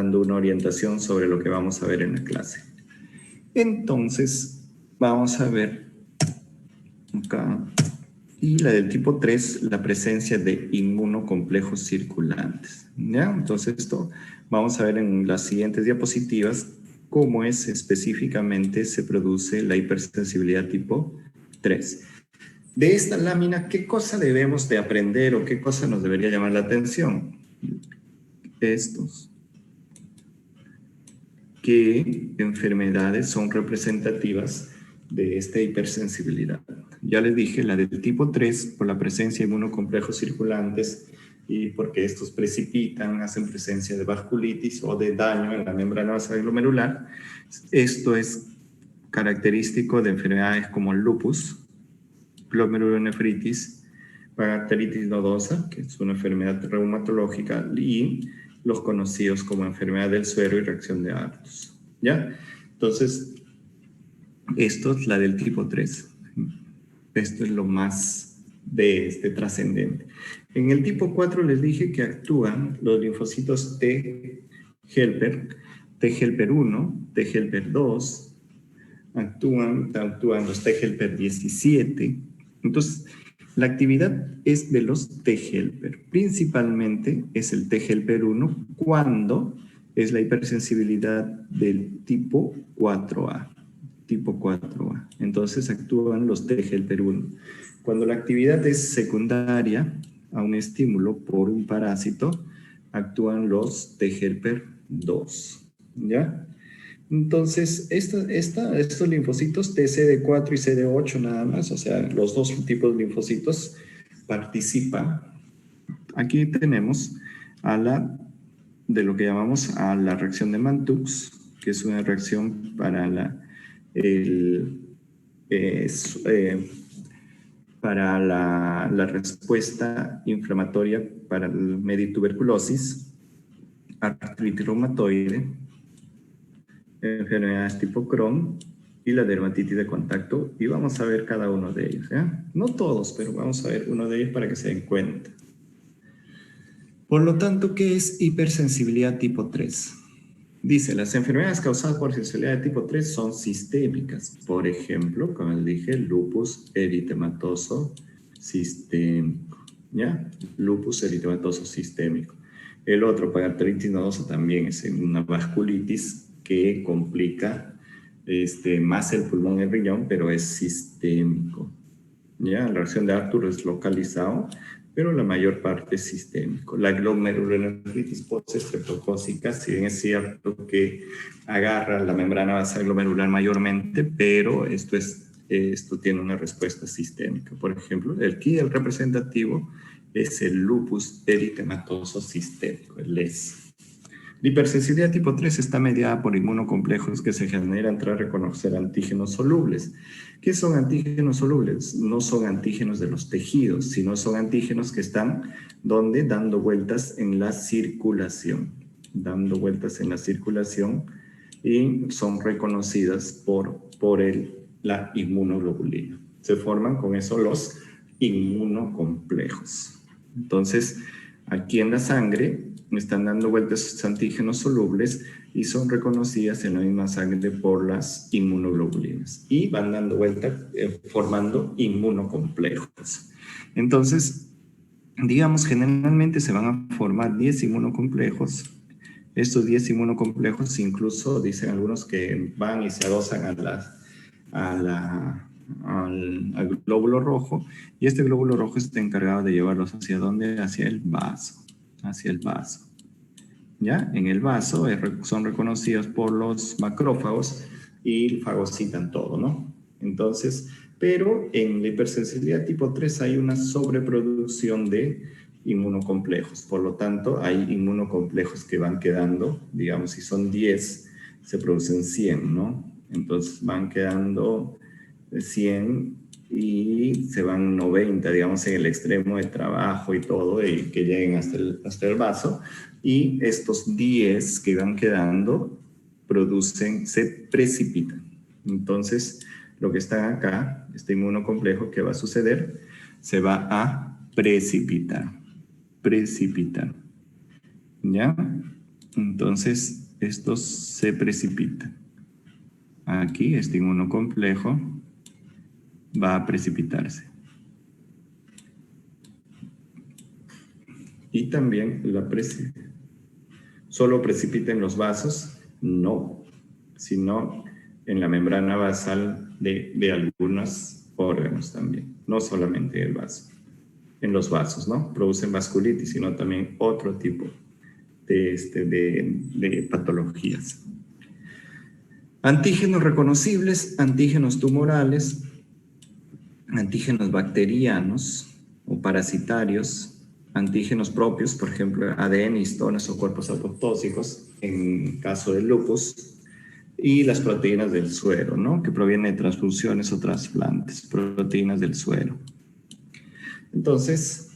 dando una orientación sobre lo que vamos a ver en la clase. Entonces, vamos a ver acá. Y la del tipo 3, la presencia de inmunocomplejos circulantes. ¿Ya? Entonces, esto vamos a ver en las siguientes diapositivas cómo es específicamente se produce la hipersensibilidad tipo 3. De esta lámina, ¿qué cosa debemos de aprender o qué cosa nos debería llamar la atención? Estos. ¿Qué enfermedades son representativas de esta hipersensibilidad? Ya les dije, la del tipo 3, por la presencia de inmunocomplejos circulantes y porque estos precipitan, hacen presencia de vasculitis o de daño en la membrana basal glomerular. Esto es característico de enfermedades como el lupus, glomerulonefritis, pancreatitis nodosa, que es una enfermedad reumatológica, y los conocidos como enfermedad del suero y reacción de Artus. ¿Ya? Entonces, esto es la del tipo 3. Esto es lo más trascendente. En el tipo 4 les dije que actúan los linfocitos T helper, T helper 1, T helper 2, actúan los T helper 17. Entonces, la actividad es de los T helper. Principalmente es el T helper 1 cuando es la hipersensibilidad del tipo 4A. Tipo 4A. Entonces actúan los T helper 1. Cuando la actividad es secundaria a un estímulo por un parásito, actúan los T helper 2. ¿Ya? Entonces, estos linfocitos TCD4 y CD8 nada más, o sea, los dos tipos de linfocitos participan. Aquí tenemos de lo que llamamos a la reacción de Mantoux, que es una reacción para la respuesta inflamatoria para el medituberculosis, artritis reumatoide, enfermedades tipo Crohn y la dermatitis de contacto, y vamos a ver cada uno de ellos. ¿Ya? No todos, pero vamos a ver uno de ellos para que se den cuenta. Por lo tanto, ¿qué es hipersensibilidad tipo 3? Dice, las enfermedades causadas por sensibilidad de tipo 3 son sistémicas. Por ejemplo, como les dije, lupus eritematoso sistémico. ¿Ya? Lupus eritematoso sistémico. El otro, pancreatitis nodosa, también es una vasculitis que complica más el pulmón y el riñón, pero es sistémico. ¿Ya? La reacción de Arthur es localizado, pero la mayor parte es sistémico. La glomerulonefritis postestreptocócica, si bien es cierto que agarra la membrana basal glomerular mayormente, pero esto tiene una respuesta sistémica. Por ejemplo, el representativo es el lupus eritematoso sistémico, el LES. La hipersensibilidad tipo 3 está mediada por inmunocomplejos que se generan tras reconocer antígenos solubles. ¿Qué son antígenos solubles? No son antígenos de los tejidos, sino son antígenos que están dando vueltas en la circulación. Dando vueltas en la circulación y son reconocidas por la inmunoglobulina. Se forman con eso los inmunocomplejos. Entonces, aquí en la sangre están dando vueltas sus antígenos solubles y son reconocidas en la misma sangre por las inmunoglobulinas y van dando vueltas formando inmunocomplejos. Entonces, digamos, generalmente se van a formar 10 inmunocomplejos. Estos 10 inmunocomplejos incluso dicen algunos que van y se adosan al glóbulo rojo, y este glóbulo rojo está encargado de llevarlos hacia dónde, hacia el vaso. ¿Ya? En el vaso son reconocidos por los macrófagos y fagocitan todo, ¿no? Entonces, pero en la hipersensibilidad tipo 3 hay una sobreproducción de inmunocomplejos, por lo tanto hay inmunocomplejos que van quedando, digamos, si son 10, se producen 100, ¿no? Entonces van quedando 100 y se van 90, digamos, en el extremo de trabajo y todo, y que lleguen hasta el vaso, y estos 10 que van quedando se precipitan. Entonces, lo que está acá, este inmunocomplejo, ¿qué va a suceder? Se va a precipitar. ¿Ya? Entonces, estos se precipitan. Aquí, este inmunocomplejo va a precipitarse. Y también ¿solo precipita en los vasos? No, sino en la membrana basal de algunos órganos también, no solamente el vaso. En los vasos, ¿no? Producen vasculitis, sino también otro tipo de patologías. Antígenos reconocibles, antígenos tumorales, antígenos bacterianos o parasitarios, antígenos propios, por ejemplo, ADN, histonas o cuerpos apoptósicos, en caso del lupus, y las proteínas del suero, ¿no? Que provienen de transfusiones o trasplantes, proteínas del suero. Entonces,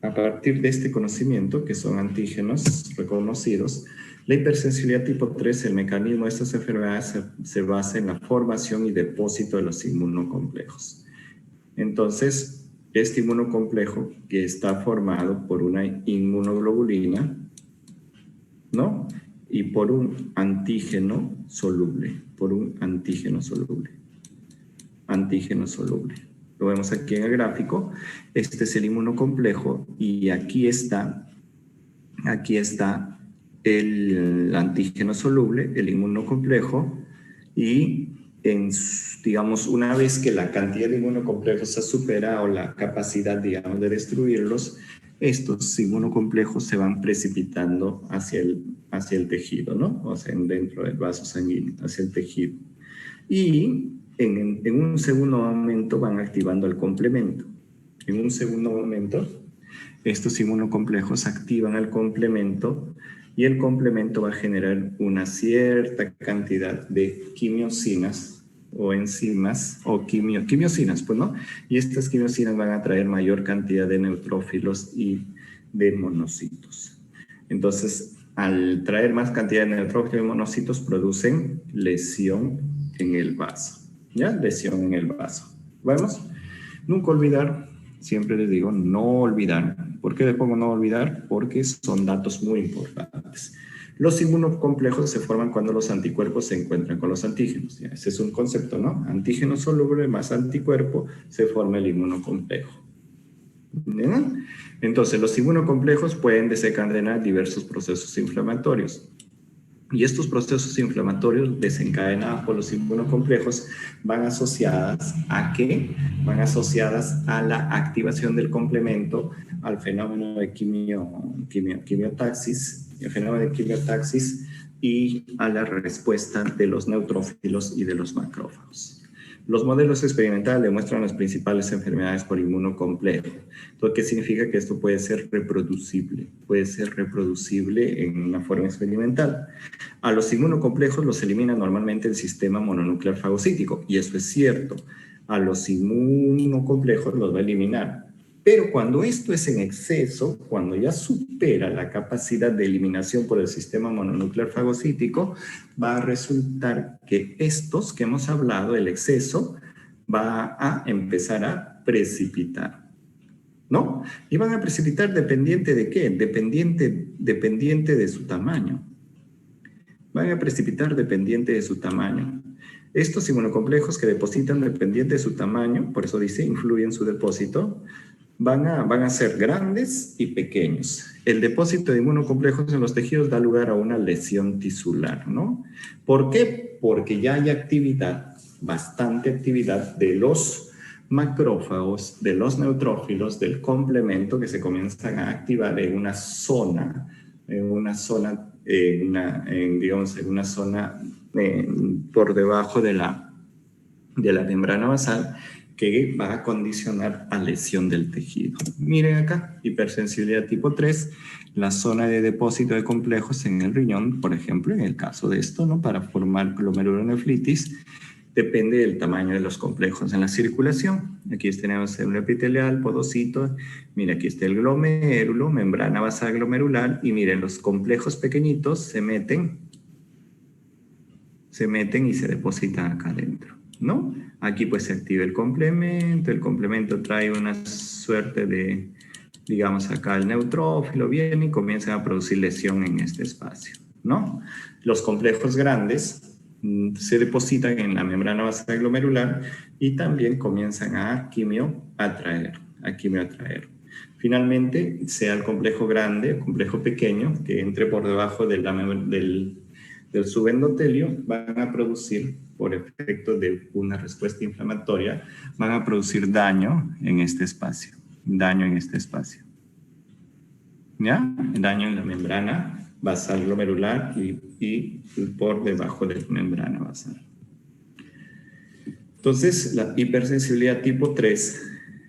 a partir de este conocimiento, que son antígenos reconocidos, la hipersensibilidad tipo 3, el mecanismo de estas enfermedades se basa en la formación y depósito de los inmunocomplejos. Entonces, este inmunocomplejo que está formado por una inmunoglobulina, ¿no? Y por un antígeno soluble, Antígeno soluble. Lo vemos aquí en el gráfico. Este es el inmunocomplejo y aquí está el antígeno soluble, el inmunocomplejo, y digamos, una vez que la cantidad de inmunocomplejos ha superado la capacidad, digamos, de destruirlos, estos inmunocomplejos se van precipitando hacia el tejido, ¿no? O sea, dentro del vaso sanguíneo, hacia el tejido. Y en un segundo momento van activando el complemento. En un segundo momento, estos inmunocomplejos activan el complemento y el complemento va a generar una cierta cantidad de quimiosinas o enzimas o quimiosinas, pues, ¿no? Y estas quimiosinas van a traer mayor cantidad de neutrófilos y de monocitos. Entonces, al traer más cantidad de neutrófilos y monocitos, producen lesión en el vaso. ¿Ya? Lesión en el vaso. ¿Vamos? Nunca olvidar, siempre les digo, no olvidar. ¿Por qué le pongo no olvidar? Porque son datos muy importantes. Los inmunocomplejos se forman cuando los anticuerpos se encuentran con los antígenos. ¿Ya? Ese es un concepto, ¿no? Antígeno soluble más anticuerpo, se forma el inmunocomplejo. ¿Ya? Entonces, los inmunocomplejos pueden desencadenar diversos procesos inflamatorios. Y estos procesos inflamatorios desencadenados por los inmunocomplejos van asociadas ¿a qué? Van asociadas a la activación del complemento, al fenómeno de quimiotaxis, el fenómeno de quimiotaxis y a la respuesta de los neutrófilos y de los macrófagos. Los modelos experimentales demuestran las principales enfermedades por inmunocomplejo. ¿Qué significa? Que esto puede ser reproducible en una forma experimental. A los inmunocomplejos los elimina normalmente el sistema mononuclear fagocítico, y eso es cierto. A los inmunocomplejos los va a eliminar. Pero cuando esto es en exceso, cuando ya supera la capacidad de eliminación por el sistema mononuclear fagocítico, va a resultar que estos que hemos hablado, el exceso, va a empezar a precipitar, ¿no? Y van a precipitar dependiente de qué? Dependiente de su tamaño. Van a precipitar dependiente de su tamaño. Estos inmunocomplejos que depositan dependiente de su tamaño, por eso dice influye en su depósito, van a ser grandes y pequeños. El depósito de inmunocomplejos en los tejidos da lugar a una lesión tisular, ¿no? ¿Por qué? Porque ya hay actividad, bastante actividad de los macrófagos, de los neutrófilos, del complemento que se comienzan a activar en una zona por debajo de la membrana basal, que va a condicionar a lesión del tejido. Miren acá, hipersensibilidad tipo 3, la zona de depósito de complejos en el riñón, por ejemplo, en el caso de esto, ¿no? Para formar glomerulonefritis, depende del tamaño de los complejos en la circulación. Aquí tenemos el epitelial, podocito, mira, aquí está el glomérulo, membrana basal glomerular, y miren, los complejos pequeñitos se meten y se depositan acá adentro, ¿no? Aquí pues se activa el complemento trae una suerte de digamos acá el neutrófilo viene y comienza a producir lesión en este espacio, ¿no? Los complejos grandes se depositan en la membrana basal glomerular y también comienzan a quimioatraer. Finalmente, sea el complejo grande o complejo pequeño que entre por debajo del subendotelio, van a producir, por efecto de una respuesta inflamatoria, van a producir daño en este espacio. ¿Ya? Daño en la membrana basal glomerular y por debajo de la membrana basal. Entonces, la hipersensibilidad tipo 3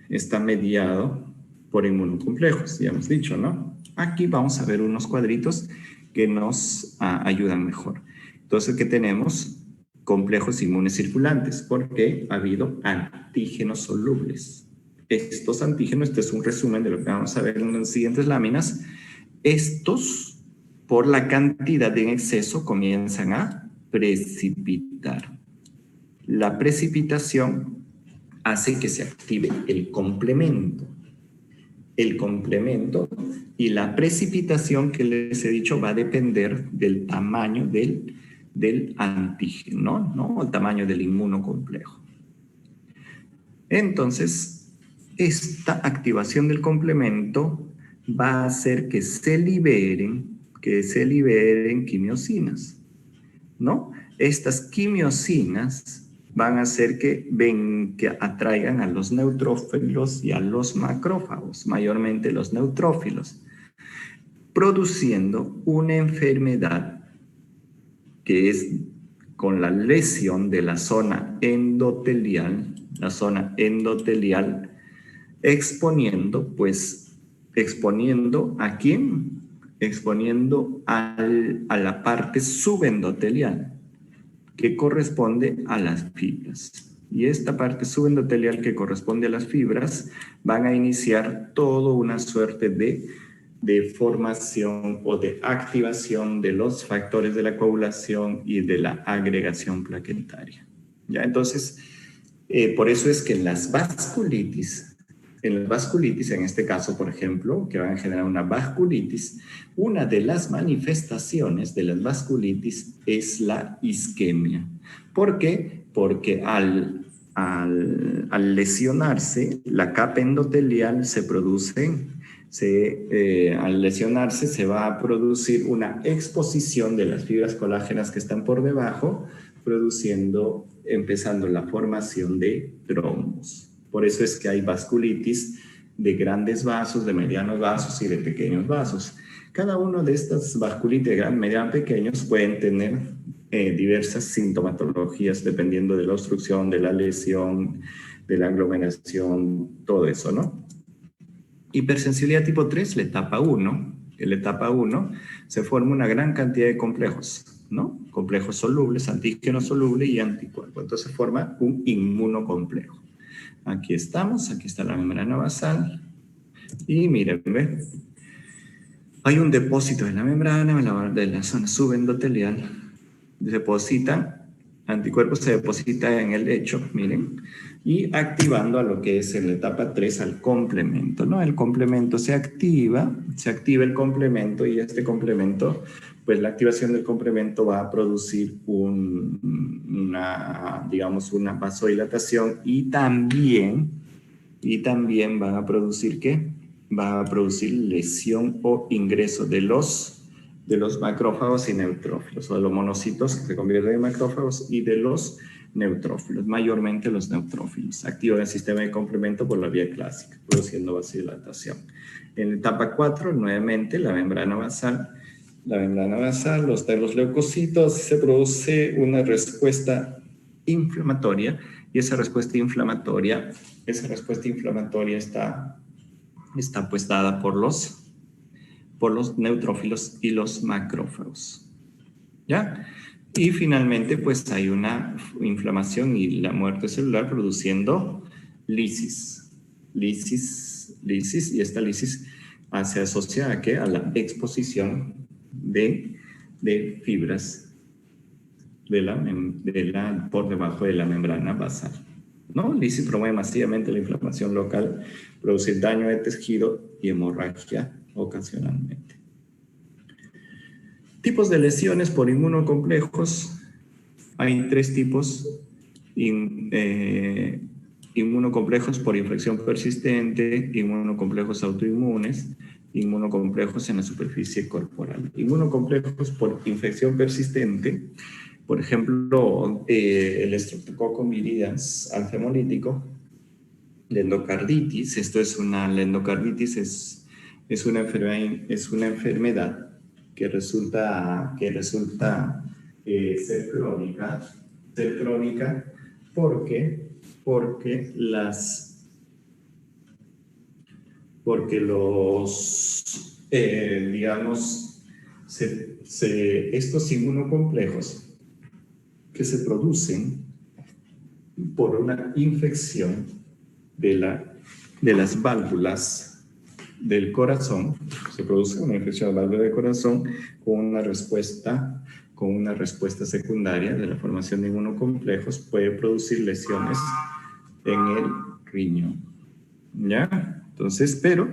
está mediado por inmunocomplejos, ya hemos dicho, ¿no? Aquí vamos a ver unos cuadritos que nos ayudan mejor. Entonces, ¿qué tenemos? Complejos inmunes circulantes, porque ha habido antígenos solubles. Estos antígenos, este es un resumen de lo que vamos a ver en las siguientes láminas. Estos, por la cantidad en exceso, comienzan a precipitar. La precipitación hace que se active el complemento. El complemento y la precipitación que les he dicho va a depender del tamaño del antígeno, ¿no? El tamaño del inmunocomplejo. Entonces, esta activación del complemento va a hacer que se liberen quimiosinas, ¿no? Estas quimiosinas van a hacer que atraigan a los neutrófilos y a los macrófagos, mayormente los neutrófilos, produciendo una enfermedad que es con la lesión de la zona endotelial, exponiendo ¿a quién? Exponiendo a la parte subendotelial, que corresponde a las fibras. Y esta parte subendotelial que corresponde a las fibras van a iniciar toda una suerte de formación o de activación de los factores de la coagulación y de la agregación plaquetaria. ¿Ya? Entonces, por eso es que en las vasculitis, en este caso, por ejemplo, que van a generar una vasculitis, una de las manifestaciones de las vasculitis es la isquemia. ¿Por qué? Porque al lesionarse, la capa endotelial al lesionarse se va a producir una exposición de las fibras colágenas que están por debajo, empezando la formación de trombos. Por eso es que hay vasculitis de grandes vasos, de medianos vasos y de pequeños vasos. Cada uno de estas vasculitis de gran, mediano, pequeños pueden tener diversas sintomatologías dependiendo de la obstrucción, de la lesión, de la aglomeración, todo eso, ¿no? Hipersensibilidad tipo 3, la etapa 1. En la etapa 1 se forma una gran cantidad de complejos, ¿no? Complejos solubles, antígeno soluble y anticuerpo. Entonces forma un inmunocomplejo. Aquí estamos, aquí está la membrana basal. Y miren, ¿ve? Hay un depósito en la membrana, de la zona subendotelial. Anticuerpos se deposita en el lecho, miren, y activando a lo que es en la etapa 3 al complemento, ¿no? El complemento se activa el complemento y este complemento, pues la activación del complemento va a producir una vasodilatación y también van a producir, ¿qué? Va a producir lesión o ingreso de los macrófagos y neutrófilos, o de los monocitos que se convierten en macrófagos y de los neutrófilos, mayormente los neutrófilos. Activan el sistema de complemento por la vía clásica, produciendo vasodilatación. En la etapa 4, nuevamente, la membrana basal, los leucocitos, se produce una respuesta inflamatoria y esa respuesta inflamatoria está pues dada por los neutrófilos y los macrófagos. ¿Ya? Y finalmente, pues hay una inflamación y la muerte celular produciendo lisis. Y esta lisis se asocia a ¿qué? A la exposición de fibras por debajo de la membrana basal. ¿no? Lisis promueve masivamente la inflamación local, produce daño de tejido y hemorragia ocasionalmente. Tipos de lesiones por inmunocomplejos. Hay 3 tipos. Inmunocomplejos por infección persistente, inmunocomplejos autoinmunes, inmunocomplejos en la superficie corporal. Inmunocomplejos por infección persistente, por ejemplo, el Streptococcus viridans alfa hemolítico, la endocarditis. Esto es la endocarditis es una enfermedad que resulta ser crónica porque estos inmunocomplejos que se producen por una infección de las válvulas del corazón, se produce una infección de la válvula del corazón con una respuesta secundaria de la formación de inmunocomplejos, puede producir lesiones en el riñón. ¿Ya? Entonces, pero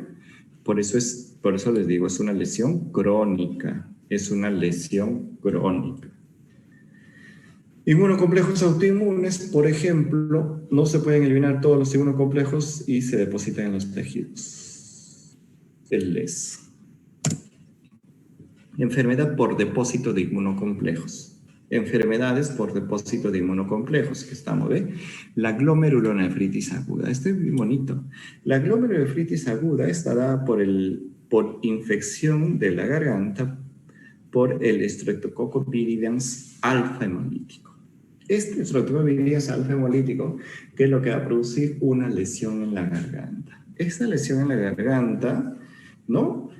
por eso les digo, es una lesión crónica. Es una lesión crónica. Inmunocomplejos autoinmunes, por ejemplo, no se pueden eliminar todos los inmunocomplejos y se depositan en los tejidos. Enfermedad por depósito de inmunocomplejos. Enfermedades por depósito de inmunocomplejos, que estamos, ¿ve? La glomerulonefritis aguda. Este es muy bonito. La glomerulonefritis aguda está dada por infección de la garganta por el Streptococcus viridans alfa hemolítico. Este Streptococcus viridans alfa hemolítico, ¿qué es lo que va a producir? Una lesión en la garganta. Esta lesión en la garganta, ¿no?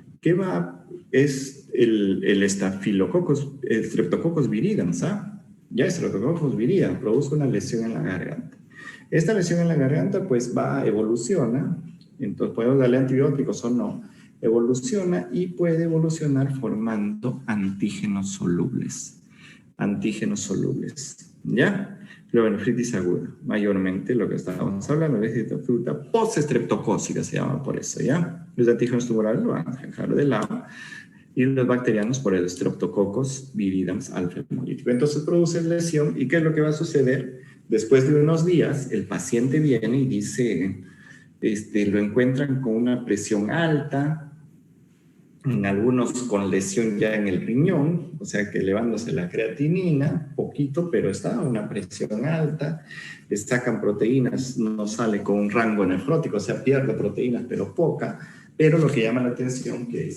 Es el Streptococcus viridans, ¿ah? Ya Streptococcus viridans produce una lesión en la garganta. Esta lesión en la garganta, pues evoluciona, entonces podemos darle antibióticos o no, evoluciona y puede evolucionar formando antígenos solubles. ¿Ya? Glomerulonefritis aguda, mayormente lo que estábamos hablando es de fruta post-estreptocócica, se llama por eso, ¿ya? Los antígenos tumorales lo van a dejar de lado y los bacterianos por el Streptococcus viridans alfa hemolítico. Entonces produce lesión, ¿y qué es lo que va a suceder? Después de unos días, el paciente viene y dice, lo encuentran con una presión alta, en algunos con lesión ya en el riñón, o sea que elevándose la creatinina, poquito, pero está a una presión alta, le sacan proteínas, no sale con un rango nefrótico, o sea, pierde proteínas, pero poca, pero lo que llama la atención que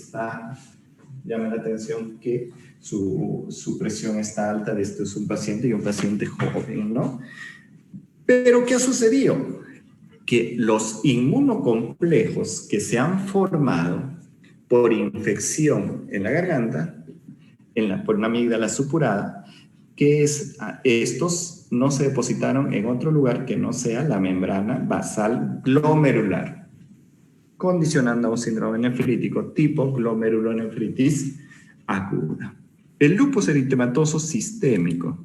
su presión está alta. Esto es un paciente y un paciente joven, ¿no? Pero ¿qué ha sucedido? Que los inmunocomplejos que se han formado por infección en la garganta, por una amígdala supurada, estos no se depositaron en otro lugar que no sea la membrana basal glomerular, condicionando a un síndrome nefrítico tipo glomerulonefritis aguda. El lupus eritematoso sistémico.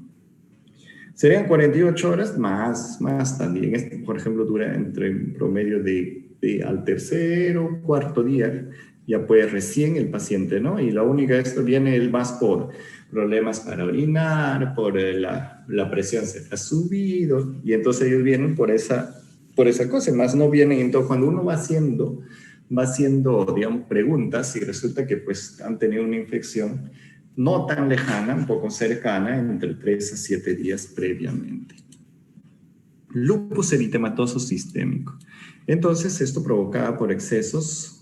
Serían 48 horas más también. Por ejemplo, dura entre un promedio al tercero, cuarto día, ya puede recién el paciente, ¿no? Y la única, esto viene más por problemas para orinar, por la presión se ha subido, y entonces ellos vienen por esa cosa, más no vienen. Entonces, cuando uno va haciendo, digamos, preguntas, y resulta que pues han tenido una infección no tan lejana, un poco cercana, entre 3 a 7 días previamente. Lupus eritematoso sistémico. Entonces, esto provocada por exceso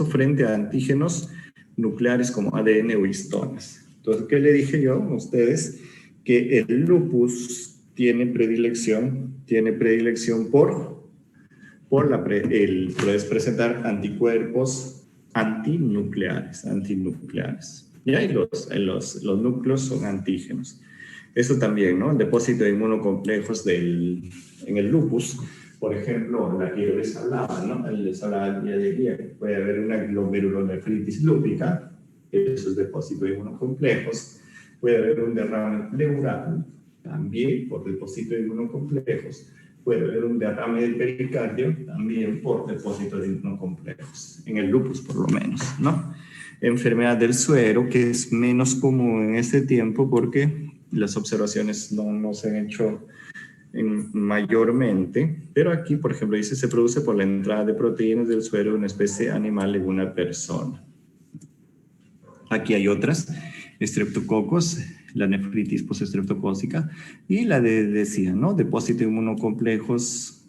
frente a antígenos nucleares como ADN o histonas. Entonces, ¿qué le dije yo a ustedes? Que el lupus tiene predilección puedes presentar anticuerpos antinucleares. ¿Ya? Y los núcleos son antígenos. Eso también, ¿no? El depósito de inmunocomplejos en el lupus, por ejemplo, la que yo les hablaba, ¿no? Les hablaba el día de ayer, puede haber una glomerulonefritis lúpica, eso es depósito de inmunocomplejos, puede haber un derrame pleural, también por depósito de inmunocomplejos, puede haber un derrame del pericardio también por depósitos de complejos, en el lupus por lo menos, ¿no? Enfermedad del suero, que es menos común en este tiempo porque las observaciones no se han hecho mayormente, pero aquí, por ejemplo, dice se produce por la entrada de proteínas del suero de una especie animal en una persona. Aquí hay otras, estreptococos, la nefritis postestreptocócica y la decía, ¿no? Depósito inmunocomplejos,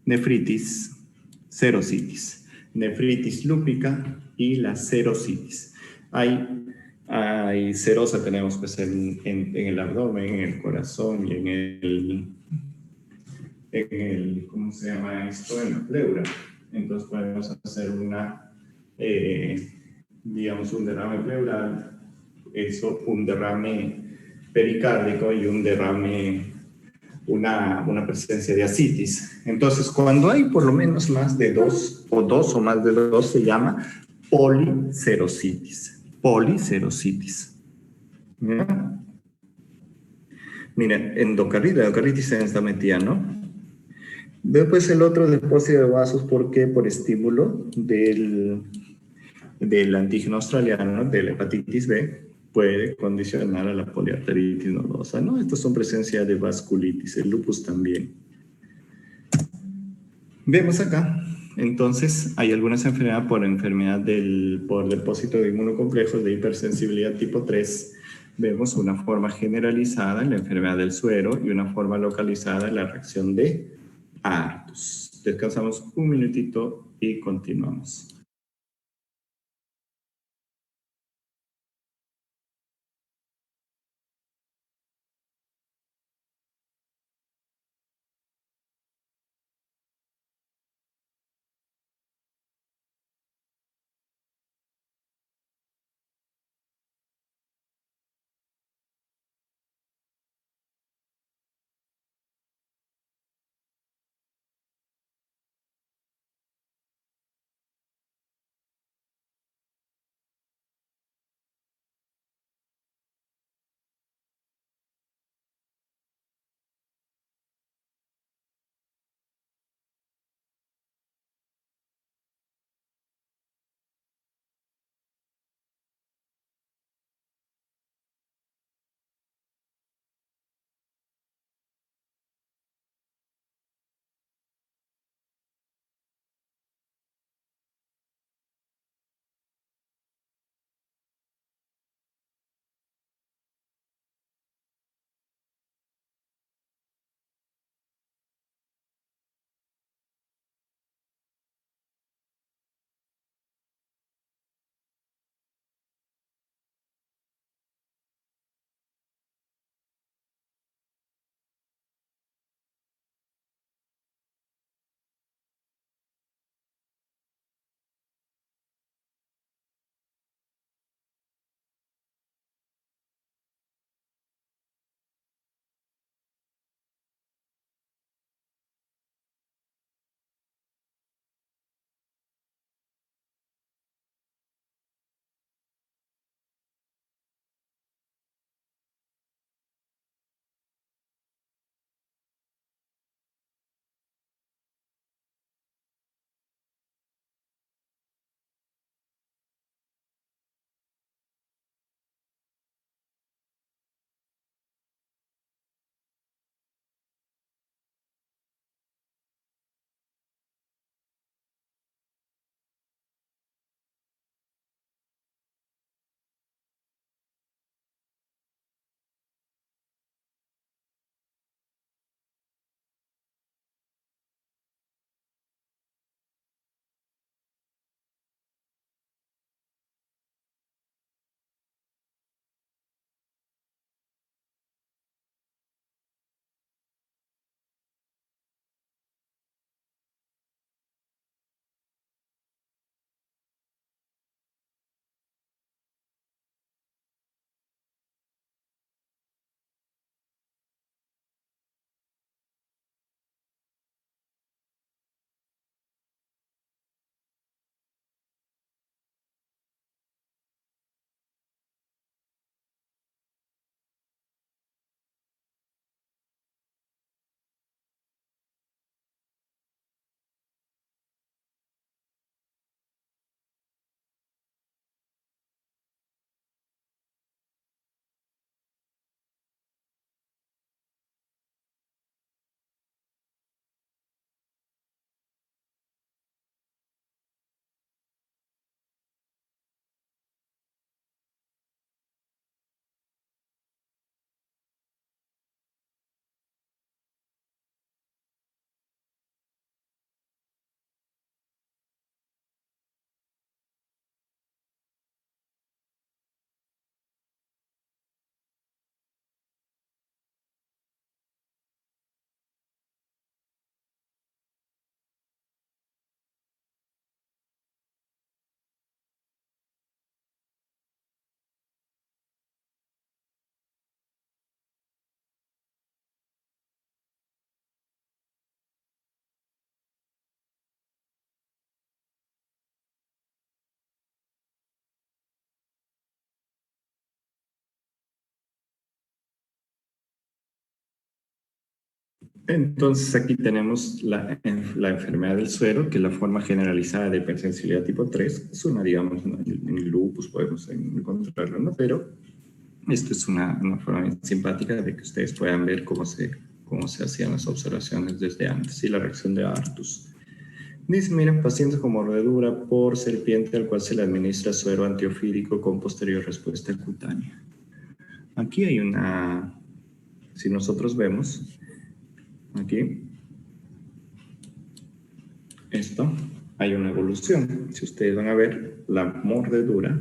nefritis, serositis, nefritis lúpica y la serositis. Hay serosa, tenemos pues en el abdomen, en el corazón y ¿cómo se llama esto? En la pleura. Entonces podemos hacer digamos, un derrame pleural, eso, un derrame pericárdico y un derrame, una presencia de ascitis. Entonces, cuando hay por lo menos más de dos o más de dos, se llama policerositis. Policerositis. ¿Ya? Miren, endocarditis en esta metida, ¿no? Después el otro depósito de vasos, ¿por qué? Por estímulo del antígeno australiano, de la hepatitis B, puede condicionar a la poliarteritis nodosa, ¿no? Estas son presencia de vasculitis, el lupus también. Vemos acá, entonces, hay algunas enfermedades por depósito de inmunocomplejos de hipersensibilidad tipo 3. Vemos una forma generalizada en la enfermedad del suero y una forma localizada en la reacción de Artus. Descansamos un minutito y continuamos. Entonces aquí tenemos la enfermedad del suero, que es la forma generalizada de hipersensibilidad tipo 3. Es una, digamos, en el lupus podemos encontrarlo, ¿no? Pero esto es una forma simpática de que ustedes puedan ver cómo se hacían las observaciones desde antes y la reacción de Artus. Dice, miren, pacientes con mordedura por serpiente al cual se le administra suero antiofídico con posterior respuesta cutánea. Aquí hay una, si nosotros vemos, aquí, esto, hay una evolución. Si ustedes van a ver, la mordedura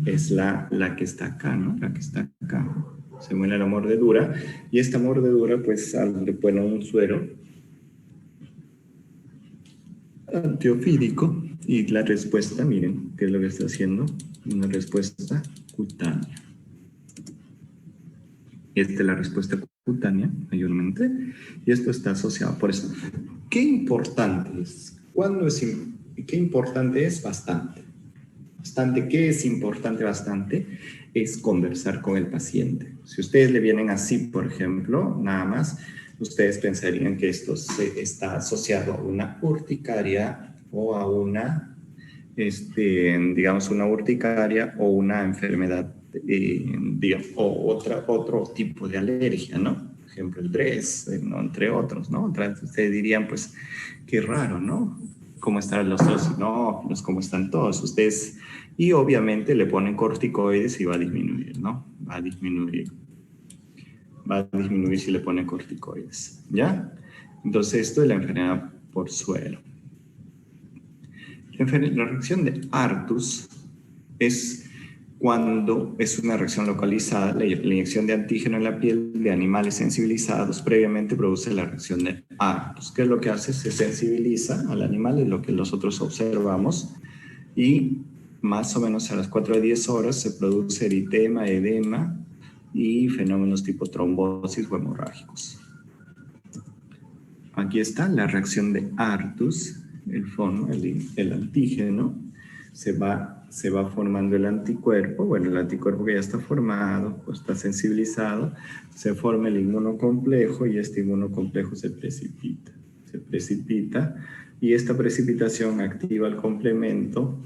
es la que está acá, ¿no? La que está acá. Se muere la mordedura y esta mordedura, pues, le pone un suero antiofídico y la respuesta, miren, ¿qué es lo que está haciendo? Una respuesta cutánea. Esta es la respuesta cutánea, mayormente, y esto está asociado. Por eso, ¿qué importante es? ¿Qué importante es? Bastante. Bastante. ¿Qué es importante bastante? Es conversar con el paciente. Si ustedes le vienen así, por ejemplo, nada más, ustedes pensarían que esto está asociado a una urticaria o a una, digamos, una urticaria o una enfermedad, digamos, o otro tipo de alergia, ¿no? Por ejemplo, el DRES, ¿no? Entre otros, ¿no? Ustedes dirían, pues, qué raro, ¿no? ¿Cómo están los eosinófilos? ¿Cómo están todos? Ustedes, y obviamente le ponen corticoides y va a disminuir, ¿no? Va a disminuir si le ponen corticoides, ¿ya? Entonces, esto es la enfermedad por suero. La reacción de Artus es cuando es una reacción localizada. La inyección de antígeno en la piel de animales sensibilizados previamente produce la reacción de Artus. ¿Qué es lo que hace? Se sensibiliza al animal, es lo que nosotros observamos, y más o menos a las 4 a 10 horas se produce eritema, edema y fenómenos tipo trombosis o hemorrágicos. Aquí está la reacción de Artus, el antígeno, se va formando el anticuerpo. Bueno, el anticuerpo que ya está formado, pues está sensibilizado, se forma el inmunocomplejo y este inmunocomplejo se precipita y esta precipitación activa el complemento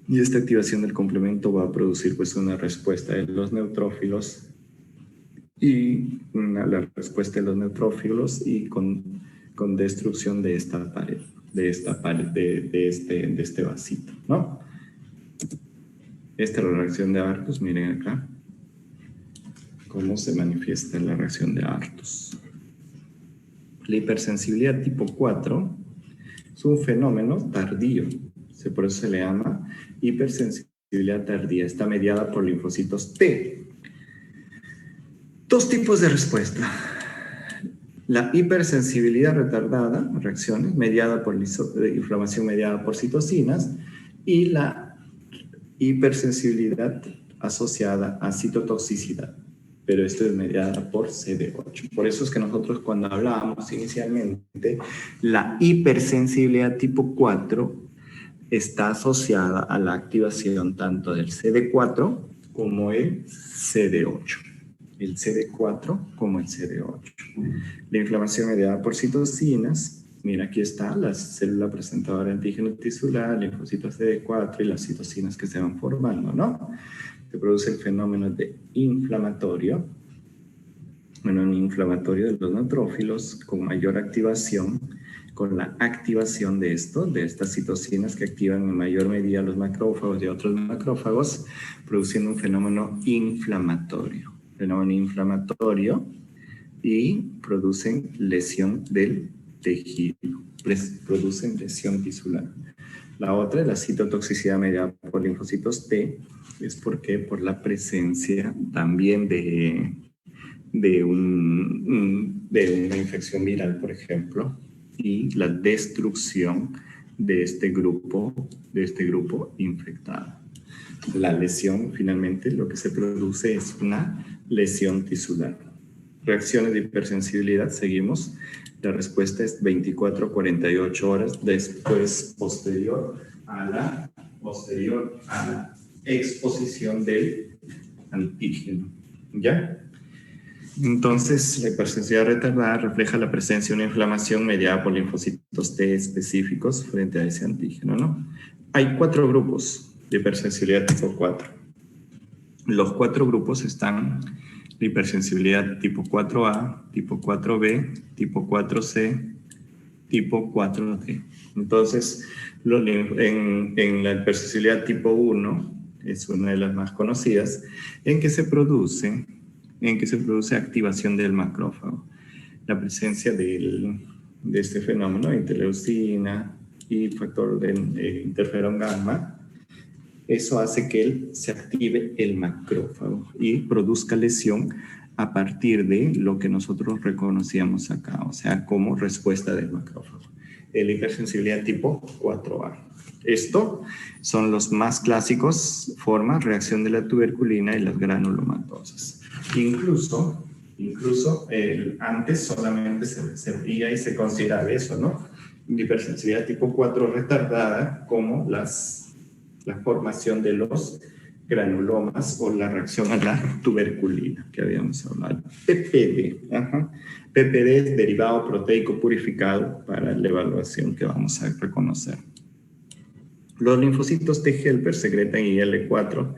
y esta activación del complemento va a producir pues una respuesta de los neutrófilos y la respuesta de los neutrófilos y con destrucción de esta pared, de este vasito, ¿no? Esta es la reacción de Artus, miren acá cómo se manifiesta la reacción de Artus. La hipersensibilidad tipo 4 es un fenómeno tardío, por eso se le llama hipersensibilidad tardía, está mediada por linfocitos T. Dos tipos de respuesta. La hipersensibilidad retardada, reacciones mediada por inflamación mediada por citocinas, y la hipersensibilidad asociada a citotoxicidad, pero esto es mediada por CD8. Por eso es que nosotros cuando hablábamos inicialmente, la hipersensibilidad tipo 4 está asociada a la activación tanto del CD4 como el CD8. El CD4 como el CD8. La inflamación mediada por citocinas, mira aquí está la célula presentadora de antígeno tisular, linfocitos CD4 y las citocinas que se van formando, ¿no? Se produce el fenómeno de inflamatorio, un inflamatorio de los neutrófilos con mayor activación, con la activación de estas citocinas que activan en mayor medida los macrófagos y otros macrófagos, produciendo un fenómeno inflamatorio. Y producen lesión del tejido, producen lesión tisular. La otra es la citotoxicidad mediada por linfocitos T, es porque por la presencia también de una infección viral, por ejemplo, y la destrucción de este grupo infectado. La lesión, finalmente, lo que se produce es una lesión tisular. Reacciones de hipersensibilidad, seguimos. La respuesta es 24 a 48 horas después, posterior a la exposición del antígeno. ¿Ya? Entonces, la hipersensibilidad retardada refleja la presencia de una inflamación mediada por linfocitos T específicos frente a ese antígeno, ¿no? Hay 4 grupos de hipersensibilidad tipo 4. Los 4 grupos están la hipersensibilidad tipo 4A, tipo 4B, tipo 4C, tipo 4D. Entonces, en la hipersensibilidad tipo 1 es una de las más conocidas, en que se produce activación del macrófago. La presencia de este fenómeno, interleucina y factor de interferón gamma, eso hace que se active el macrófago y produzca lesión a partir de lo que nosotros reconocíamos acá, o sea, como respuesta del macrófago. La hipersensibilidad tipo 4A. Estos son los más clásicos, formas, reacción de la tuberculina y las granulomatosas. Incluso antes solamente se veía y se consideraba eso, ¿no? Hipersensibilidad tipo 4 retardada como la formación de los granulomas o la reacción a la tuberculina que habíamos hablado. PPD. PPD es derivado proteico purificado para la evaluación que vamos a reconocer. Los linfocitos T helper secretan IL-4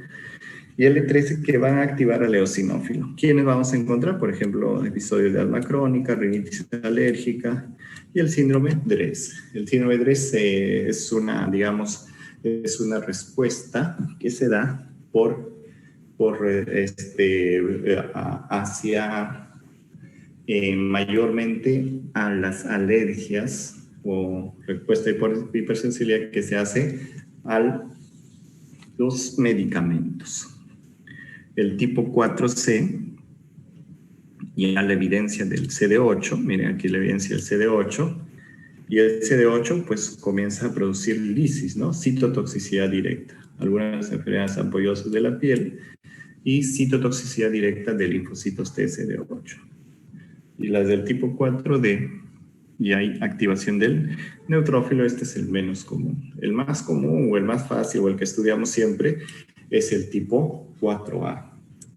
y L13 que van a activar al eosinófilo. ¿Quiénes vamos a encontrar? Por ejemplo, episodios de asma crónica, rinitis alérgica y el síndrome DRESS. El síndrome DRESS es una respuesta que se da hacia mayormente a las alergias o respuesta de hipersensibilidad que se hace a los medicamentos. El tipo 4C, y a la evidencia del CD8, miren aquí la evidencia del CD8, y el CD8 pues comienza a producir lisis, ¿no? Citotoxicidad directa, algunas enfermedades ampollosas de la piel y citotoxicidad directa de linfocitos TCD8. Y las del tipo 4D, y hay activación del neutrófilo, este es el menos común. El más común o el más fácil o el que estudiamos siempre es el tipo 4A.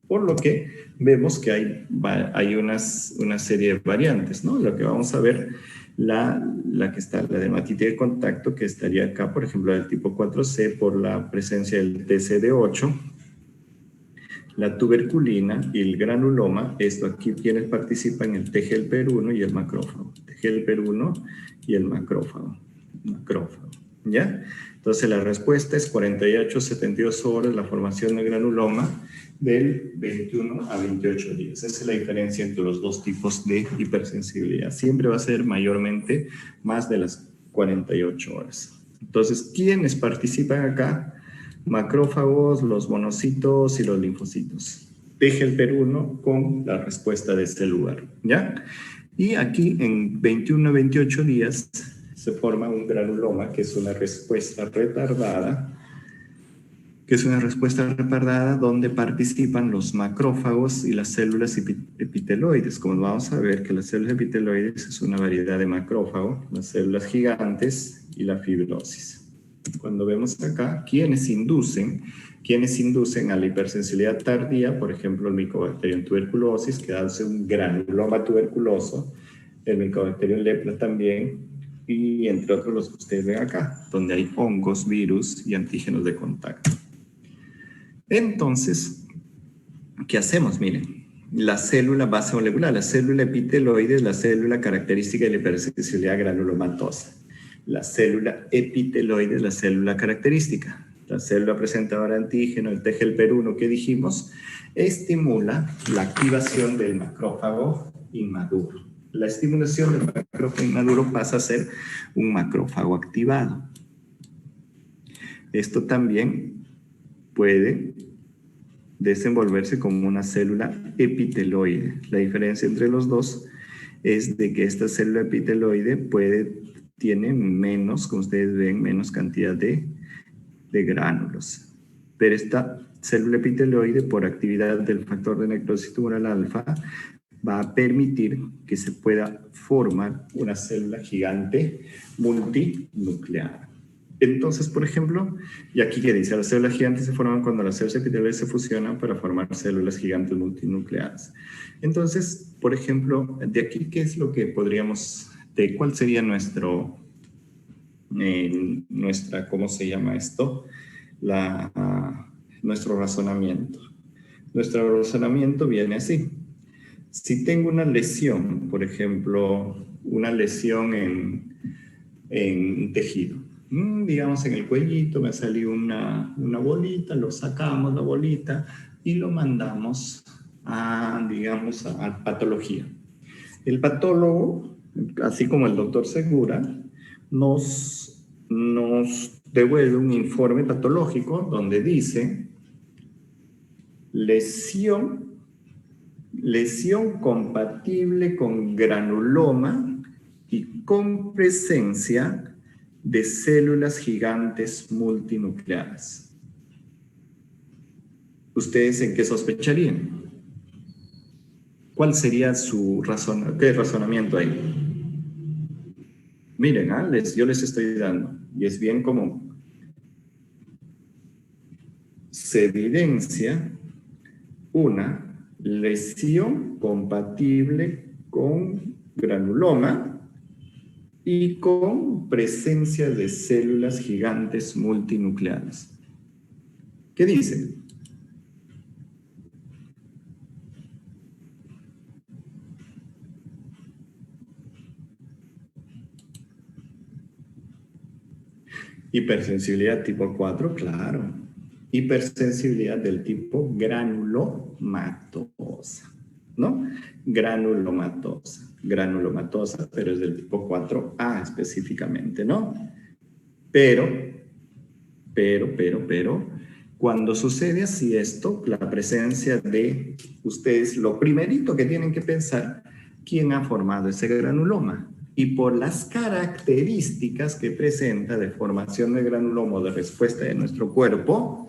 Por lo que vemos que hay una serie de variantes, ¿no? Lo que vamos a ver, la que está, la dermatitis de contacto, que estaría acá, por ejemplo, del tipo 4C por la presencia del TCD8, la tuberculina y el granuloma. Esto aquí quienes participan, el T-helper1 y el macrófago. T-helper1 y el macrófago. ¿Ya? Entonces la respuesta es 48-72 horas la formación del granuloma del 21 a 28 días. Esa es la diferencia entre los dos tipos de hipersensibilidad. Siempre va a ser mayormente más de las 48 horas. Entonces, ¿quiénes participan acá? Macrófagos, los monocitos y los linfocitos. T-helper1 con la respuesta de este lugar, ¿ya? Y aquí en 21 a 28 días se forma un granuloma, que es una respuesta retardada, donde participan los macrófagos y las células epiteloides. Como vamos a ver que las células epiteloides es una variedad de macrófago, las células gigantes y la fibrosis. Cuando vemos acá, ¿quiénes inducen a la hipersensibilidad tardía? Por ejemplo, el Mycobacterium tuberculosis, que hace un granuloma tuberculoso, el Mycobacterium lepra también, y entre otros los que ustedes ven acá, donde hay hongos, virus y antígenos de contacto. Entonces, ¿qué hacemos? Miren, la célula base molecular, la célula epiteloide es la célula característica de la hipersensibilidad granulomatosa. La célula epiteloide es la célula característica. La célula presentadora de antígeno, el T-helper1 que dijimos, estimula la activación del macrófago inmaduro. La estimulación del macrófago inmaduro pasa a ser un macrófago activado. Esto también puede desenvolverse como una célula epiteloide. La diferencia entre los dos es de que esta célula epiteloide tiene menos, como ustedes ven, menos cantidad de gránulos. Pero esta célula epiteloide, por actividad del factor de necrosis tumoral alfa, va a permitir que se pueda formar una célula gigante multinucleada. Entonces, por ejemplo, y aquí que dice, las células gigantes se forman cuando las células epiteliales se fusionan para formar células gigantes multinucleadas. Entonces, por ejemplo, de aquí, ¿qué es lo que podríamos, cuál sería ¿cómo se llama esto? Nuestro razonamiento. Nuestro razonamiento viene así. Si tengo una lesión, por ejemplo, una lesión en tejido, digamos en el cuellito, me salió una bolita, lo sacamos la bolita y lo mandamos digamos, a patología. El patólogo, así como el doctor Segura, nos devuelve un informe patológico donde dice lesión compatible con granuloma y con presencia de células gigantes multinucleadas. ¿Ustedes en qué sospecharían? ¿Cuál sería su razonamiento ahí? Miren, yo les estoy dando, y es bien común. Se evidencia una lesión compatible con granuloma y con presencia de células gigantes multinucleadas. ¿Qué dice? Hipersensibilidad tipo 4, claro. Hipersensibilidad del tipo granulomatosa, ¿no? Granulomatosa, pero es del tipo 4A específicamente, ¿no? Pero, cuando sucede así esto, la presencia de ustedes, lo primerito que tienen que pensar, ¿quién ha formado ese granuloma? Y por las características que presenta de formación de granuloma o de respuesta de nuestro cuerpo,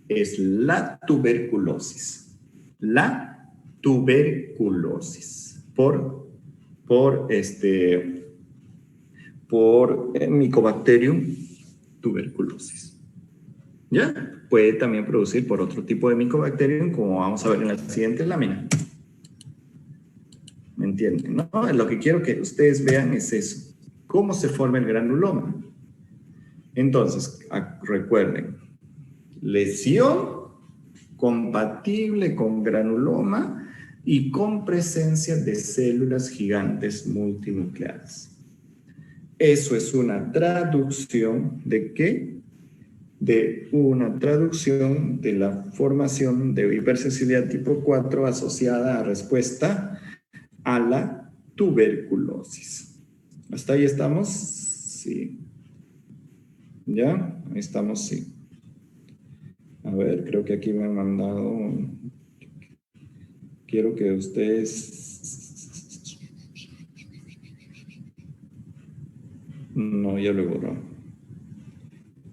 es la tuberculosis. La tuberculosis. Por Mycobacterium tuberculosis. ¿Ya? Puede también producir por otro tipo de Mycobacterium, como vamos a ver en la siguiente lámina. ¿Me entienden? ¿No? Lo que quiero que ustedes vean es eso. ¿Cómo se forma el granuloma? Entonces, recuerden, lesión compatible con granuloma y con presencia de células gigantes multinucleadas. Eso es una traducción ¿de qué? De una traducción de la formación de hipersensibilidad tipo 4 asociada a respuesta a la tuberculosis. ¿Hasta ahí estamos? Sí. ¿Ya? Ahí estamos, sí. A ver, creo que aquí me han mandado... Quiero que ustedes... No, ya lo he borrado.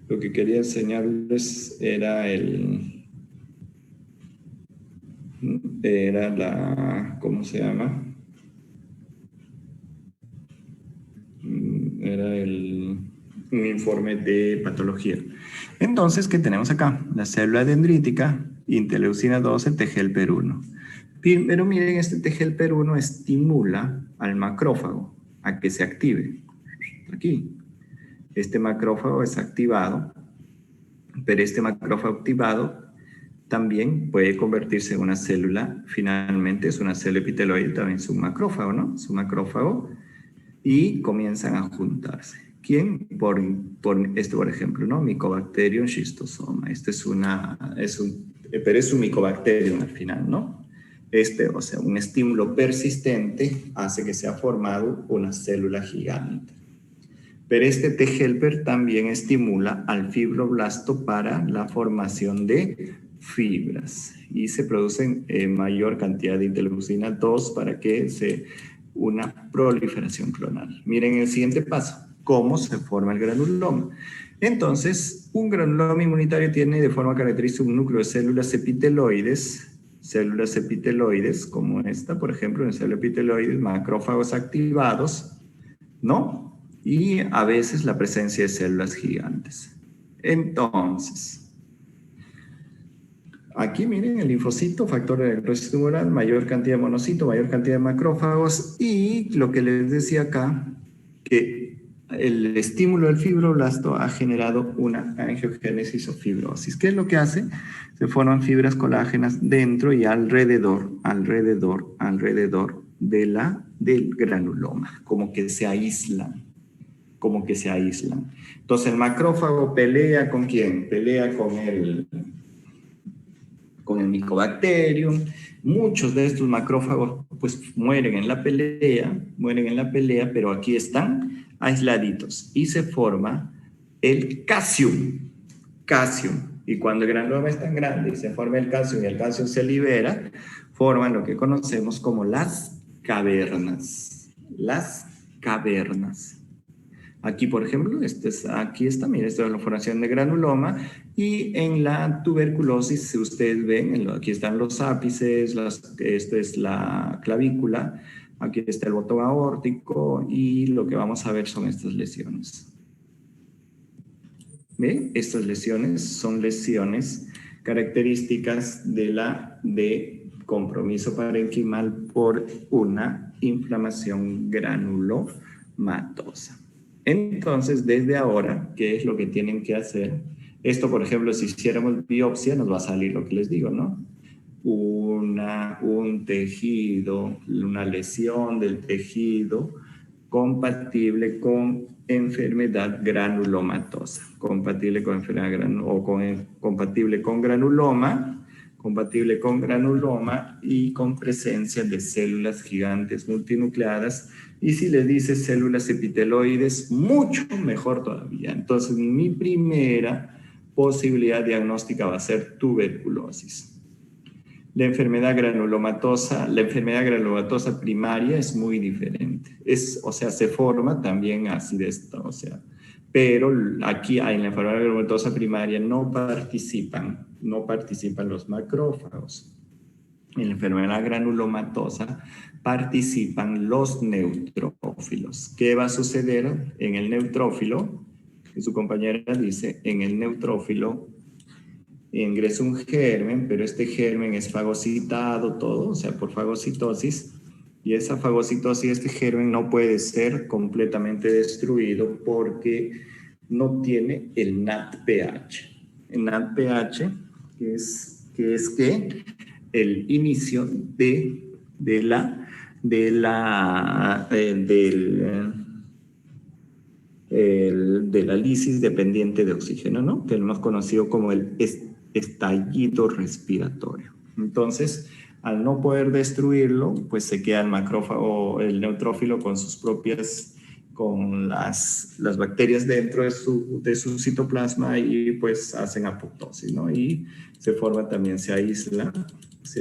Lo que quería enseñarles era ¿cómo se llama? Era un informe de patología. Entonces, ¿qué tenemos acá? La célula dendrítica, interleucina 12, TGLP1. Pero miren, este TGLP1 estimula al macrófago a que se active. Aquí. Este macrófago es activado, pero este macrófago activado también puede convertirse en una célula, finalmente es una célula epiteloide, también es un macrófago, ¿no? Es un macrófago, y comienzan a juntarse. ¿Quién? Por ejemplo, ¿no? Mycobacterium schistosoma. Este pero es un Mycobacterium al final, ¿no? O sea, un estímulo persistente hace que sea formado una célula gigante. Pero este T helper también estimula al fibroblasto para la formación de fibras y se producen mayor cantidad de interleucina 2 para que una proliferación clonal. Miren el siguiente paso, cómo se forma el granuloma. Entonces, un granuloma inmunitario tiene de forma característica un núcleo de células epiteloides como esta, por ejemplo, en células epiteloides, macrófagos activados, ¿no? y a veces la presencia de células gigantes. Entonces, aquí miren el linfocito, factor de necrosis tumoral, mayor cantidad de monocitos, mayor cantidad de macrófagos, y lo que les decía acá, que el estímulo del fibroblasto ha generado una angiogénesis o fibrosis. ¿Qué es lo que hace? Se forman fibras colágenas dentro y alrededor del granuloma, como que se aíslan. Entonces el macrófago pelea ¿con quién? Pelea con el Mycobacterium. Muchos de estos macrófagos pues mueren en la pelea, pero aquí están aisladitos y se forma el calcium. Y cuando el granuloma es tan grande y se forma el calcium y el calcium se libera, forman lo que conocemos como las cavernas. Aquí, por ejemplo, aquí está, mira, esta es la formación de granuloma, y en la tuberculosis, si ustedes ven, aquí están los ápices, esta es la clavícula, aquí está el botón aórtico, y lo que vamos a ver son estas lesiones. ¿Ve? Estas lesiones son lesiones características de compromiso parenquimal por una inflamación granulomatosa. Entonces, desde ahora, ¿qué es lo que tienen que hacer? Esto, por ejemplo, si hiciéramos biopsia, nos va a salir lo que les digo, ¿no? Un tejido, una lesión del tejido compatible con enfermedad granulomatosa, compatible con granuloma y con presencia de células gigantes multinucleadas. Y si le dices células epiteloides, mucho mejor todavía. Entonces, mi primera posibilidad diagnóstica va a ser tuberculosis. La enfermedad granulomatosa primaria es muy diferente. O sea, se forma también así de esto, o sea, pero aquí en la enfermedad granulomatosa primaria no participan los macrófagos. En la enfermedad granulomatosa participan los neutrófilos. ¿Qué va a suceder en el neutrófilo? Su compañera dice, en el neutrófilo ingresa un germen, pero este germen es fagocitado todo, o sea, por fagocitosis, y esa fagocitosis, este germen no puede ser completamente destruido porque no tiene el NADPH. El NADPH, que es el inicio de la lisis dependiente de oxígeno, ¿no? Que lo hemos conocido como el estallido respiratorio. Entonces, al no poder destruirlo, pues se queda el macrófago, el neutrófilo con sus propias, con las bacterias dentro de su citoplasma, y pues hacen apoptosis, ¿no? Y se forma también, se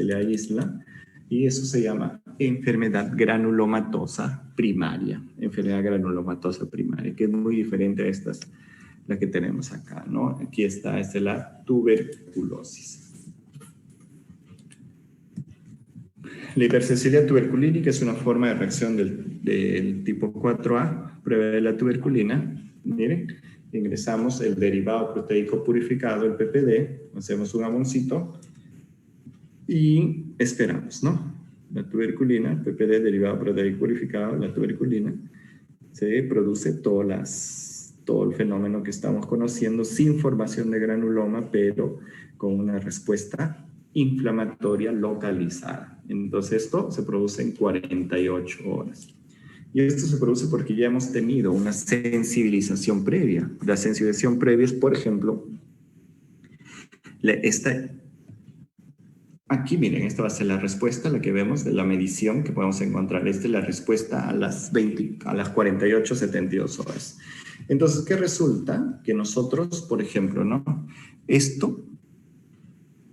le aísla, y eso se llama enfermedad granulomatosa primaria, que es muy diferente a estas, la que tenemos acá, ¿no? Aquí esta es la tuberculosis. La hipersensibilidad tuberculínica es una forma de reacción del tipo 4A, prueba de la tuberculina. Miren, ingresamos el derivado proteico purificado, el PPD, hacemos un amoncito y esperamos, ¿no? La tuberculina, PPD, derivado proteico purificado, la tuberculina, se produce todo el fenómeno que estamos conociendo sin formación de granuloma, pero con una respuesta inflamatoria localizada. Entonces esto se produce en 48 horas. Y esto se produce porque ya hemos tenido una sensibilización previa. La sensibilización previa es, por ejemplo, aquí, miren, esta va a ser la respuesta, la que vemos de la medición que podemos encontrar. Esta es la respuesta a las 48, 72 horas. Entonces, ¿qué resulta? Que nosotros, por ejemplo, ¿no? Esto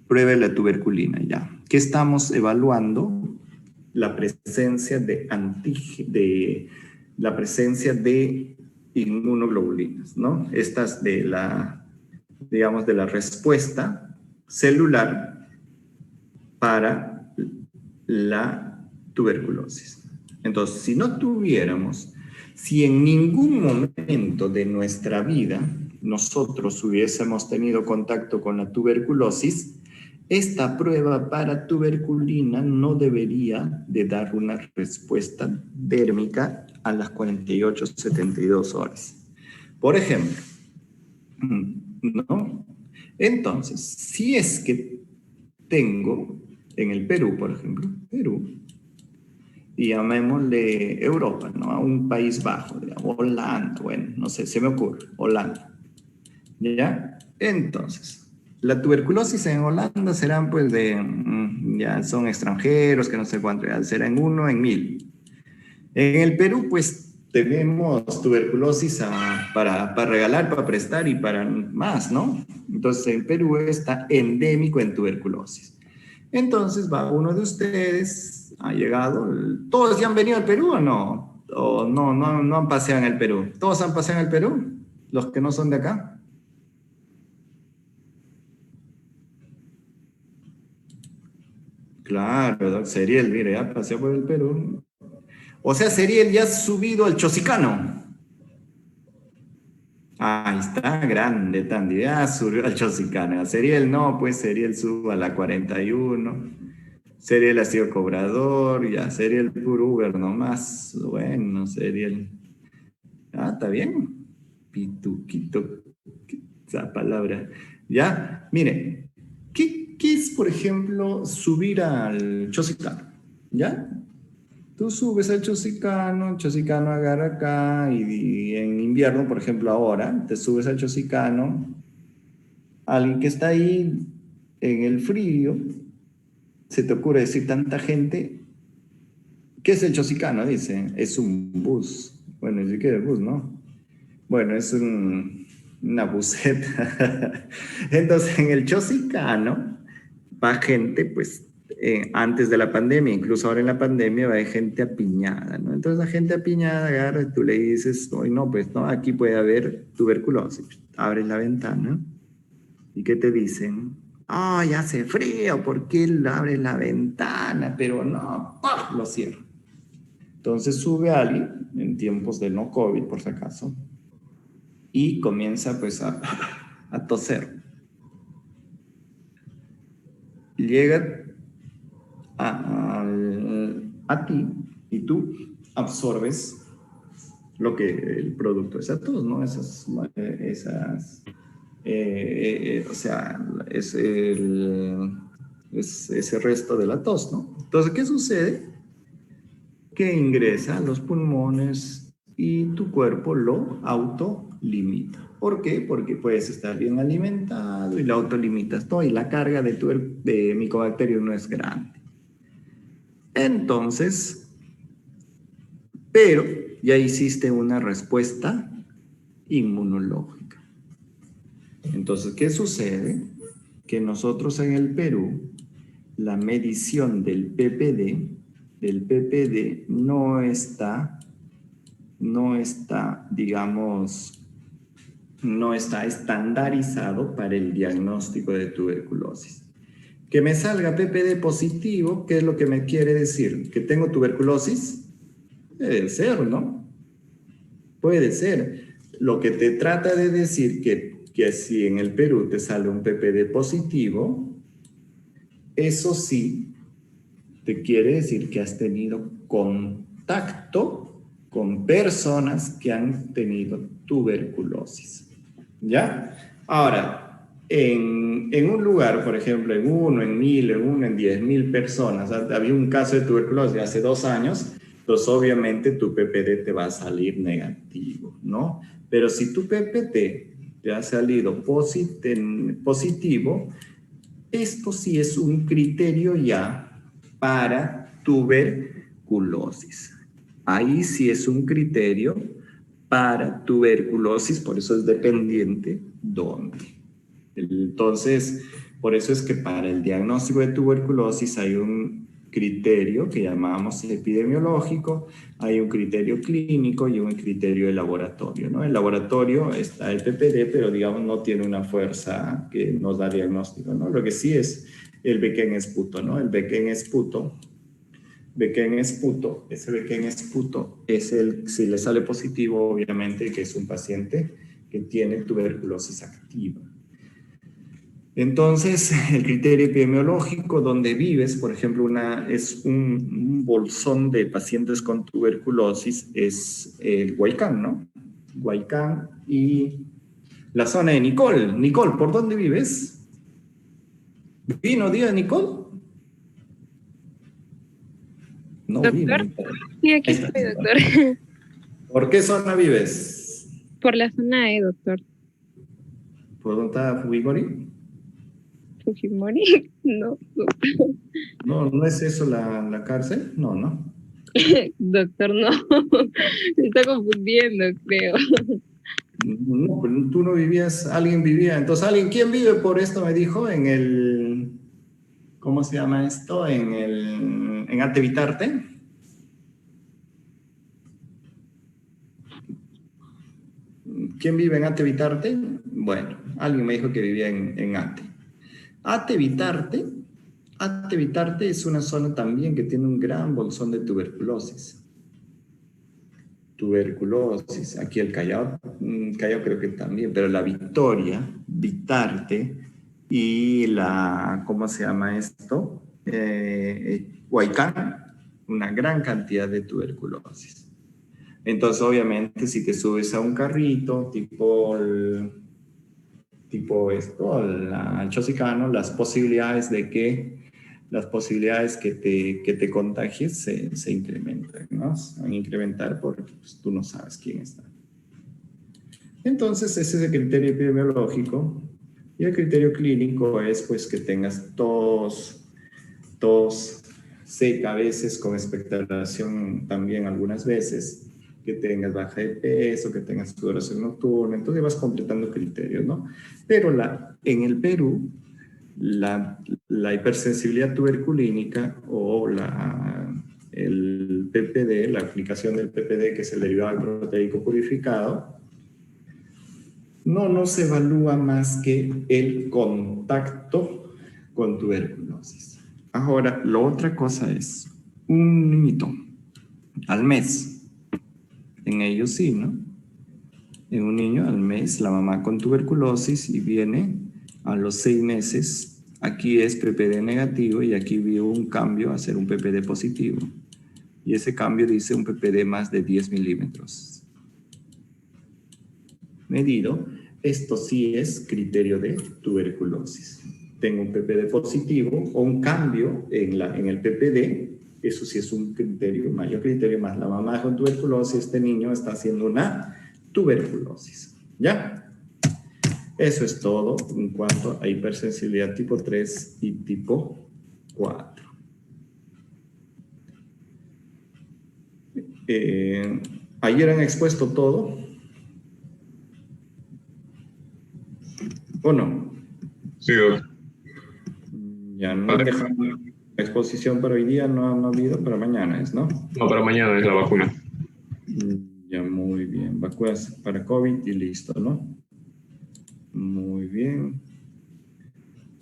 pruebe la tuberculina ya. ¿Qué estamos evaluando? La presencia de inmunoglobulinas, ¿no? Estas de la respuesta celular para la tuberculosis. Entonces, si no tuviéramos Si en ningún momento de nuestra vida nosotros hubiésemos tenido contacto con la tuberculosis, esta prueba para tuberculina no debería de dar una respuesta dérmica a las 48-72 horas. Por ejemplo, ¿no? Entonces, si es que tengo en el Perú, por ejemplo, Perú, y llamémosle Europa, ¿no? A un país bajo, digamos, Holanda, bueno, no sé, se me ocurre, Holanda, ¿ya? Entonces, la tuberculosis en Holanda serán pues ya son extranjeros, que no sé cuánto, ya será en 1 en 1000. En el Perú, pues tenemos tuberculosis para regalar, para prestar y para más, ¿no? Entonces, el Perú está endémico en tuberculosis. Entonces, va uno de ustedes, ha llegado, ¿todos ya han venido al Perú o no? ¿O no han paseado en el Perú? ¿Todos han paseado en el Perú? ¿Los que no son de acá? Claro, Seriel, mire, ya paseó por el Perú. O sea, Seriel ya ha subido al Chosicano. Ahí está, grande, Tandy. Ah, subió al Chosicana. Seriel no, pues Seriel sube a la 41. Seriel ha sido cobrador, ya, Seriel puro Uber nomás. Bueno, Seriel. Ah, está bien. Pituquito, esa palabra. Ya, mire, ¿qué es, por ejemplo, subir al Chosicano? ¿Ya? Tú subes al Chosicano, el Chosicano agarra acá y en invierno, por ejemplo, ahora, te subes al Chosicano, alguien que está ahí en el frío, se te ocurre decir tanta gente, ¿qué es el Chosicano? Dice, es un bus. Bueno, ni siquiera es bus, ¿no? Bueno, es una buseta. Entonces, en el Chosicano va gente, pues, antes de la pandemia, incluso ahora en la pandemia, va gente apiñada, ¿no? Entonces, la gente apiñada agarra y tú le dices, hoy no, pues, no, aquí puede haber tuberculosis. Abres la ventana y ¿qué te dicen? Ay, hace frío, ¿por qué abres la ventana? Pero no, ¡pah! Lo cierro. Entonces sube alguien, en tiempos de no COVID, por si acaso, y comienza pues a toser. Llega a ti y tú absorbes lo que el producto es a todos, ¿no? O sea, es ese resto de la tos, ¿no? Entonces, ¿qué sucede? Que ingresa a los pulmones y tu cuerpo lo autolimita. ¿Por qué? Porque puedes estar bien alimentado y lo autolimitas todo y la carga de micobacterios no es grande. Entonces, pero ya hiciste una respuesta inmunológica. Entonces, ¿qué sucede? Que nosotros en el Perú, la medición del PPD no está, digamos, no está estandarizado para el diagnóstico de tuberculosis. Que me salga PPD positivo, ¿qué es lo que me quiere decir? ¿Que tengo tuberculosis? Puede ser, ¿no? Puede ser. Lo que te trata de decir que si en el Perú te sale un PPD positivo, eso sí te quiere decir que has tenido contacto con personas que han tenido tuberculosis. ¿Ya? Ahora, en un lugar, por ejemplo, en 1 en 1000, en 1 en 10.000 personas, había un caso de tuberculosis hace 2 años, pues obviamente tu PPD te va a salir negativo, ¿no? Pero si tu PPD te ha salido positivo, esto sí es un criterio ya para tuberculosis. Ahí sí es un criterio para tuberculosis, por eso es dependiente dónde. Entonces, por eso es que para el diagnóstico de tuberculosis hay un criterio que llamamos epidemiológico, hay un criterio clínico y un criterio de laboratorio, ¿no? El laboratorio está el PPD, pero digamos no tiene una fuerza que nos da diagnóstico, ¿no? Lo que sí es el Becken Esputo, ¿no? El Becken Esputo Bequén esputo. Ese Bequén esputo es el, si le sale positivo, obviamente, que es un paciente que tiene tuberculosis activa. Entonces, el criterio epidemiológico donde vives, por ejemplo, es un bolsón de pacientes con tuberculosis, es el Huaycán, ¿no? Huaycán y la zona de Nicol. Nicol, ¿por dónde vives? ¿Vino día Nicol? No vino. Doctor, sí, aquí Ahí está. estoy, doctor. ¿Por qué zona vives? Por la zona E, doctor. ¿Por dónde está Fujimori? Fujimori. No, doctor. No, ¿no es eso la cárcel? No, no. Doctor, no. Se está confundiendo, creo. No, pero tú no vivías, alguien vivía. Entonces, ¿quién vive por esto? Me dijo en el, ¿cómo se llama esto? En Atevitarte. ¿Quién vive en Atevitarte? Bueno, alguien me dijo que vivía en Ate. Atevitarte es una zona también que tiene un gran bolsón de tuberculosis. Aquí el Callao, Callao creo que también, pero la Victoria, Vitarte y la, ¿cómo se llama esto? Huaycán, una gran cantidad de tuberculosis. Entonces, obviamente, si te subes a un carrito tipo esto, al Chosicano, las posibilidades que te contagies se incrementan, ¿no? Se van a incrementar porque pues, tú no sabes quién está. Entonces, ese es el criterio epidemiológico. Y el criterio clínico es pues que tengas tos seca a veces, con expectoración también algunas veces, que tengas baja de peso, que tengas sudoración nocturna, entonces vas completando criterios, ¿no? Pero en el Perú, la hipersensibilidad tuberculínica o el PPD, la aplicación del PPD, que es el derivado proteico purificado, no se evalúa más que el contacto con tuberculosis. Ahora, la otra cosa es un niñito al mes. En ellos sí, ¿no? En un niño al mes, la mamá con tuberculosis y viene a los 6 meses. Aquí es PPD negativo y aquí vio un cambio a ser un PPD positivo. Y ese cambio dice un PPD más de 10 milímetros. Medido, esto sí es criterio de tuberculosis. Tengo un PPD positivo o un cambio en el PPD, eso sí es un criterio, mayor criterio más la mamá con tuberculosis, este niño está haciendo una tuberculosis. ¿Ya? Eso es todo en cuanto a hipersensibilidad tipo 3 y tipo 4. Ayer han expuesto todo. ¿O no? Sí, doctor. Ya no han dejado exposición para hoy día, no ha habido, para mañana es, ¿no? No, para mañana es la vacuna. Ya, muy bien. Vacunas para COVID y listo, ¿no? Muy bien.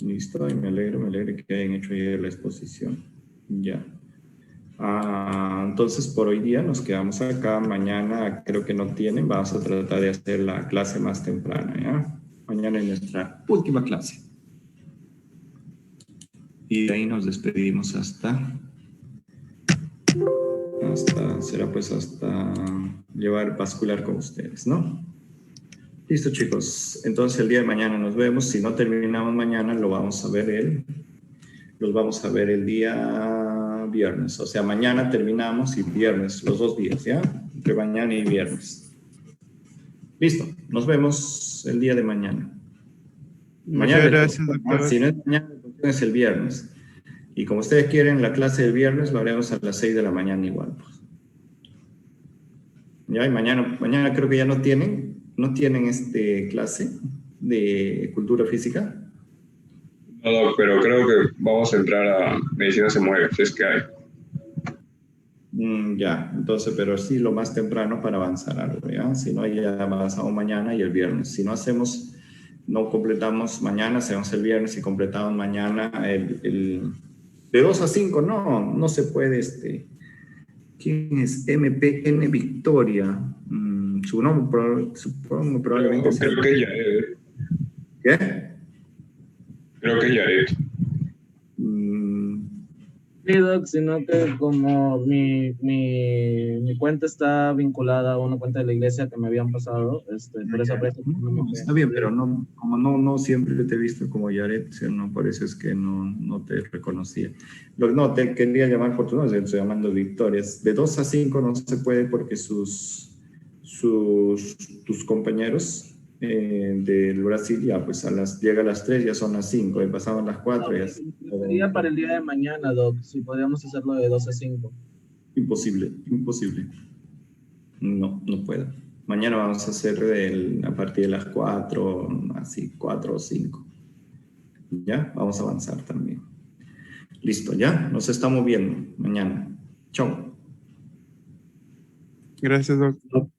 Listo, y me alegro que hayan hecho ayer la exposición. Ya. Entonces, por hoy día nos quedamos acá. Mañana creo que no tienen. Vamos a tratar de hacer la clase más temprana, ¿ya? Mañana es nuestra última clase. Y de ahí nos despedimos será pues hasta llevar vascular con ustedes, ¿no? Listo, chicos. Entonces el día de mañana nos vemos. Si no terminamos mañana, los vamos a ver el día viernes. O sea, mañana terminamos y viernes, los 2 días, ¿ya? Entre mañana y viernes. Listo. Nos vemos el día de mañana. Muchas gracias, doctor. Si no es mañana, es el viernes. Y como ustedes quieren, la clase del viernes lo haremos a las 6 de la mañana igual. Pues. Ya, y mañana creo que ya no tienen clase de cultura física. No, pero creo que vamos a entrar a medicina se mueve, si es que hay. Ya, entonces, pero sí lo más temprano para avanzar algo, ¿ya? Si no, ya avanzamos mañana y el viernes. Si no completamos mañana, hacemos el viernes y completamos mañana De 2 a 5, no se puede. ¿Quién es? MPN Victoria. Su nombre supongo probablemente sea. Creo que es Yaret. ¿Qué? Creo que es Yaret. Sí, Doc, sino que como mi cuenta está vinculada a una cuenta de la iglesia que me habían pasado, por esa presa no me Está bien, pero como no siempre te he visto como Yaret, ¿sí? No, por eso es que no te reconocía. No, te quería llamar por tu nombre, te estoy llamando Victoria. De 2 a 5 no se puede porque tus compañeros del Brasil ya, pues llega a las 3, ya son las 5, pasaban las 4. Ya, sería para el día de mañana, Doc, si podríamos hacerlo de 2 a 5. imposible. No puedo. Mañana vamos a hacer a partir de las 4, así 4 o 5. ¿Ya? Vamos a avanzar también. Listo, ¿ya? Nos estamos viendo mañana. Chao. Gracias, Doc.